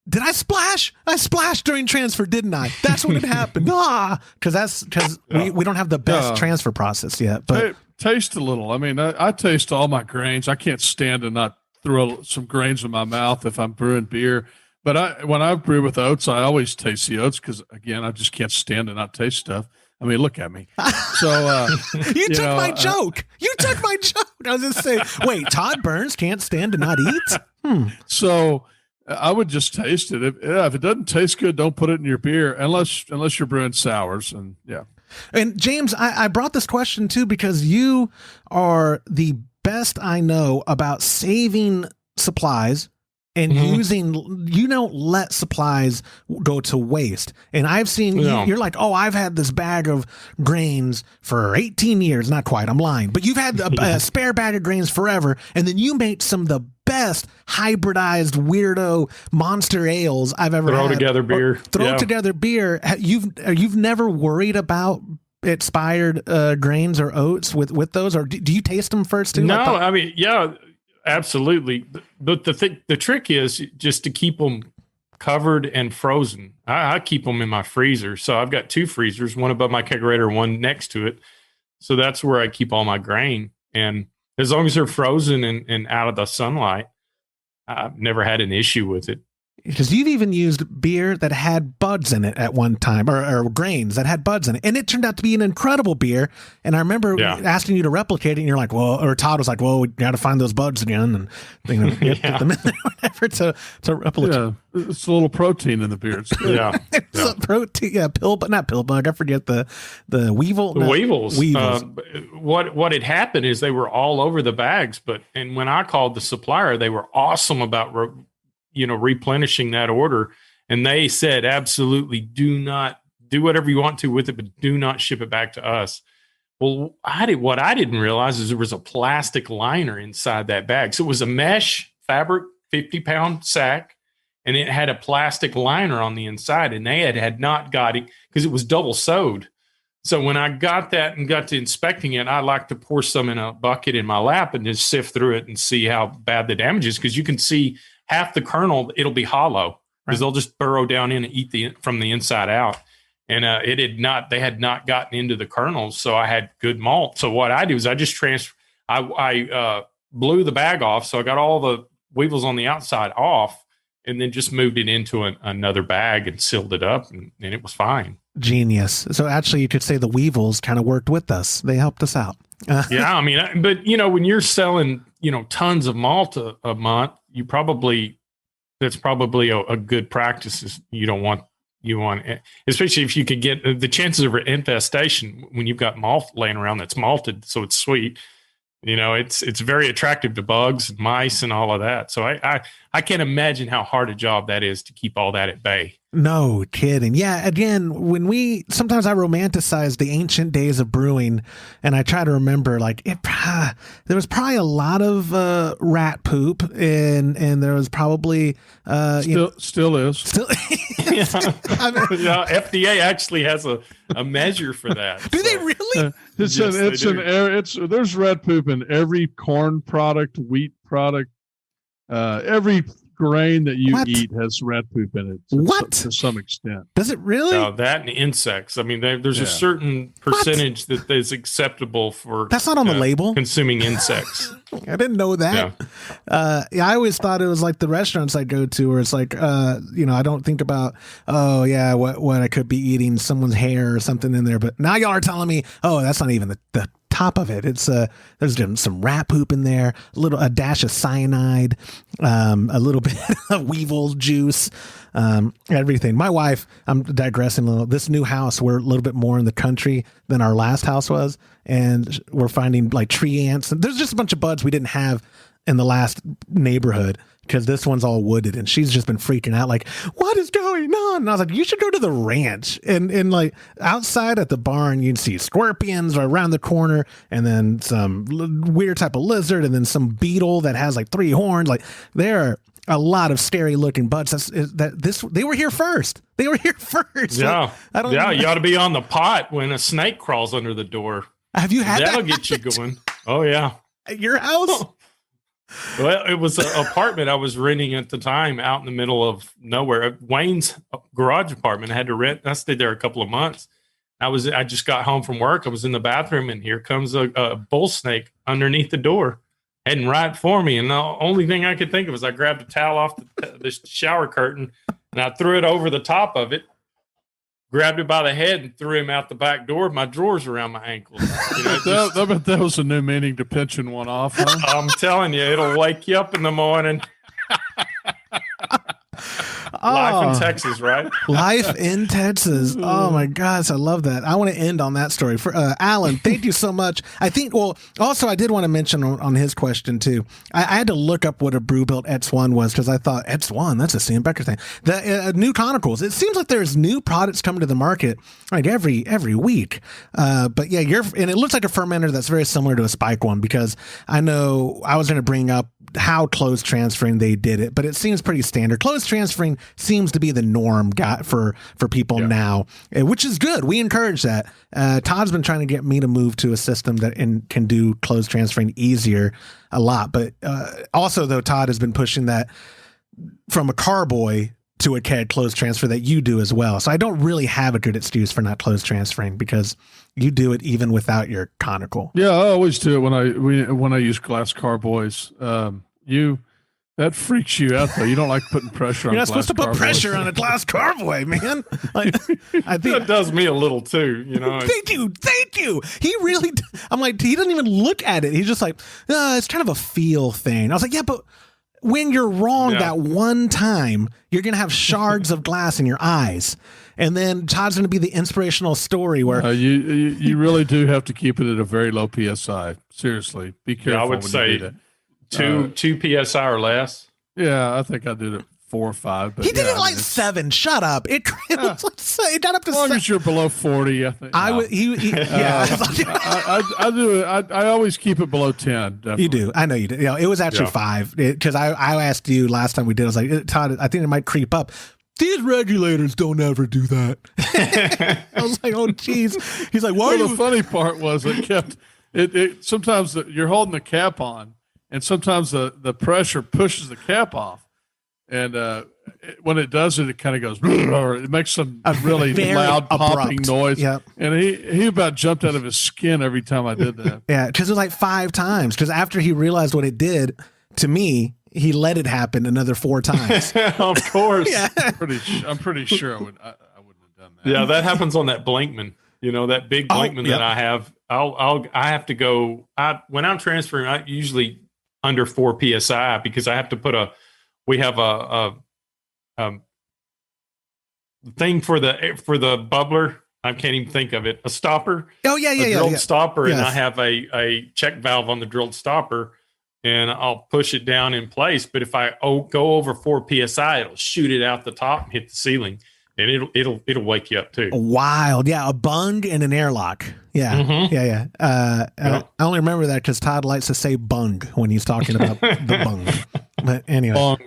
did I splash? I splashed during transfer, didn't I? That's when it happened. Because we don't have the best transfer process yet. But taste a little. I mean, I taste all my grains. I can't stand to not throw some grains in my mouth if I'm brewing beer. But when I brew with oats, I always taste the oats because, again, I just can't stand to not taste stuff. I mean, look at me. So you took my joke. You took my joke. I was just saying, wait, Todd Burns can't stand to not eat? So I would just taste it. If it doesn't taste good, don't put it in your beer unless you're brewing sours. And yeah. And James, I brought this question too because you are the best I know about saving supplies and you don't let supplies go to waste. And I've seen you're like, oh, I've had this bag of grains for 18 years. Not quite. I'm lying. But you've had a spare bag of grains forever. And then you made some of the best hybridized weirdo monster ales I've ever had. Throw together beer. You've never worried about expired grains or oats with those, or do you taste them first too? No, I mean, yeah, absolutely. But the trick is just to keep them covered and frozen. I keep them in my freezer. So I've got 2 freezers, one above my kegerator, one next to it. So that's where I keep all my grain. And as long as they're frozen and out of the sunlight, I've never had an issue with it. Because you've even used beer that had buds in it at one time, or grains that had buds in it. And it turned out to be an incredible beer. And I remember asking you to replicate it, and you're like, well, or Todd was like, well, we got to find those buds again and get them in there, whatever, to replicate. Yeah, it's a little protein in the beer. It's good. It's a protein, not pill bug. I forget the weevil. The weevils. What had happened is they were all over the bags, and when I called the supplier, they were awesome about replenishing that order. And they said, absolutely, do not do whatever you want to with it, but do not ship it back to us. Well, what I didn't realize is there was a plastic liner inside that bag. So it was a mesh fabric, 50-pound sack, and it had a plastic liner on the inside. And they had not got it because it was double sewed. So when I got that and got to inspecting it, I like to pour some in a bucket in my lap and just sift through it and see how bad the damage is. Because you can see half the kernel, it'll be hollow because they'll just burrow down in and eat from the inside out. And they had not gotten into the kernels. So I had good malt. So what I do is I just I blew the bag off. So I got all the weevils on the outside off and then just moved it into another bag and sealed it up and it was fine. Genius. So actually you could say the weevils kind of worked with us. They helped us out. Yeah. I mean, but when you're selling, tons of malt a month, that's probably a good practice. You want, especially if you could get the chances of infestation when you've got malt laying around that's malted, so it's sweet. It's very attractive to bugs and mice and all of that. So I can't imagine how hard a job that is to keep all that at bay. No kidding. Yeah. Again, sometimes I romanticize the ancient days of brewing, and I try to remember there was probably a lot of rat poop, and there was probably still is. FDA actually has a measure for that. Do they really? There's rat poop in every corn product, wheat product, every grain that you eat has rat poop in it to some extent. Does it really? No, that and insects. I mean, there's a certain percentage that is acceptable for. That's not on the label. Consuming insects. I didn't know that. I always thought it was like the restaurants I go to where it's like, I don't think about, what I could be eating, someone's hair or something in there. But now y'all are telling me, that's not even the top of it. It's there's some rat poop in there, a dash of cyanide, a little bit of weevil juice, everything. My wife, I'm digressing a little. This new house, we're a little bit more in the country than our last house was, and we're finding like tree ants. And there's just a bunch of buds we didn't have in the last neighborhood because this one's all wooded, and she's just been freaking out like, what is going on? And I was like, you should go to the ranch, and like outside at the barn you'd see scorpions around the corner, and then some weird type of lizard, and then some beetle that has like 3 horns. Like there are a lot of scary looking buds. They were here first. Yeah. Like, you ought to be on the pot when a snake crawls under the door. Have you had That'll that? get you going. Oh, yeah. At your house? Well, it was an apartment I was renting at the time out in the middle of nowhere. Wayne's garage apartment. I had to rent. I stayed there a couple of months. I just got home from work. I was in the bathroom, and here comes a bull snake underneath the door, heading right for me. And the only thing I could think of is I grabbed a towel off the shower curtain, and I threw it over the top of it, grabbed it by the head, and threw him out the back door with my drawers around my ankles. I bet that was a new meaning to pinching one off. Huh? I'm telling you, it'll wake you up in the morning. Life in Texas, right? Life in Texas. Oh my gosh, I love that. I want to end on that story. For Alan, thank you so much. I think. Well, also I did want to mention on his question too. I had to look up what a Brewbuilt ETS1 was because I thought ETS1, that's a Sam Becker thing. The new Conicals. It seems like there's new products coming to the market like every week. But yeah, and it looks like a fermenter that's very similar to a Spike one because I know I was going to bring up how closed transferring they did it, but it seems pretty standard. Closed transferring seems to be the norm for people now, which is good. We encourage that. Todd's been trying to get me to move to a system that can do closed transferring easier a lot. But also, though, Todd has been pushing that from a carboy to a keg closed transfer that you do as well. So I don't really have a good excuse for not closed transferring because you do it even without your conical. Yeah, I always do it when I use glass carboys. That freaks you out though. You don't like putting pressure on. You're not supposed to put carboys. pressure on a glass carboy, man. Like, I think that does me a little too. Thank you. He really. I'm like, he doesn't even look at it. He's just like, it's kind of a feel thing. I was like, yeah, but when you're wrong that one time, you're gonna have shards of glass in your eyes, and then Todd's gonna be the inspirational story where you really do have to keep it at a very low psi. Seriously, be careful. Yeah, I would say that. Two psi or less. Yeah, I think I did it 4 or 5. But he did it like 7. Shut up! It got up to as long 7. as you're below 40, I think. I would. Yeah. I do it. I always keep it below 10. Definitely. You do. I know you do. It was actually 5 because I asked you last time we did. I was like, Todd, I think it might creep up. These regulators don't ever do that. I was like, oh, geez. He's like, why? The funny part was it kept it. Sometimes you're holding the cap on, and sometimes the pressure pushes the cap off, and when it does it, it kind of goes. Or it makes some really loud popping noise. Yep. And he about jumped out of his skin every time I did that. Yeah, because it was like 5 times. Because after he realized what it did to me, he let it happen another 4 times. Of course. Yeah. I'm pretty sure I wouldn't have done that. Yeah, that happens on that Blinkman. That big Blinkman that I have. I have to go. When I'm transferring, I usually under 4 psi because I have to we have a thing for the bubbler. I can't even think of it. A stopper. Oh yeah, a drilled stopper, yes. And I have a check valve on the drilled stopper, and I'll push it down in place. But if I go over 4 psi, it'll shoot it out the top and hit the ceiling, and it'll wake you up too. Wild, yeah, a bung and an airlock. Yeah, mm-hmm. yeah. I only remember that because Todd likes to say bung when he's talking about the bung. But anyway, Bung.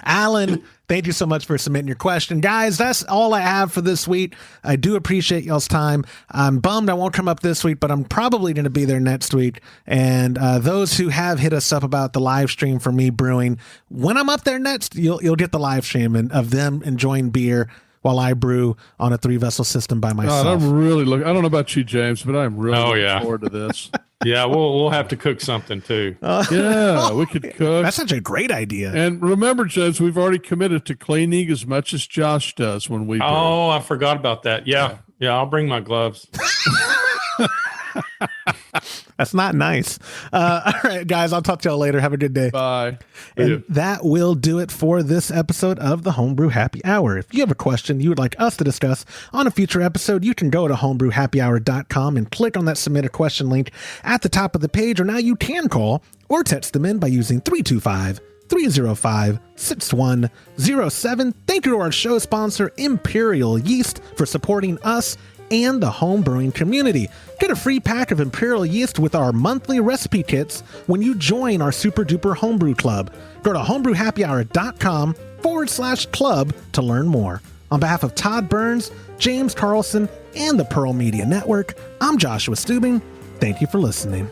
Alan, thank you so much for submitting your question. Guys, that's all I have for this week. I do appreciate y'all's time. I'm bummed I won't come up this week, but I'm probably going to be there next week. And those who have hit us up about the live stream for me brewing, when I'm up there next, you'll get the live stream of them enjoying beer while I brew on a 3-vessel system by myself. God, I'm really looking. I don't know about you, James, but I'm really looking forward to this. Yeah, we'll have to cook something too. Yeah, we could cook. That's such a great idea. And remember, James, we've already committed to cleaning as much as Josh does when we brew. Oh, I forgot about that. Yeah, I'll bring my gloves. That's not nice. All right, guys, I'll talk to y'all later. Have a good day. Bye. And that will do it for this episode of the Homebrew Happy Hour. If you have a question you would like us to discuss on a future episode, you can go to homebrewhappyhour.com and click on that submit a question link at the top of the page, or now you can call or text them in by using 325-305-6107. Thank you to our show sponsor, Imperial Yeast, for supporting us and the home brewing community. Get a free pack of Imperial Yeast with our monthly recipe kits when you join our super duper homebrew club. Go to homebrewhappyhour.com/club to learn more. On behalf of Todd Burns, James Carlson, and the Pearl Media Network, I'm Joshua Stubing. Thank you for listening.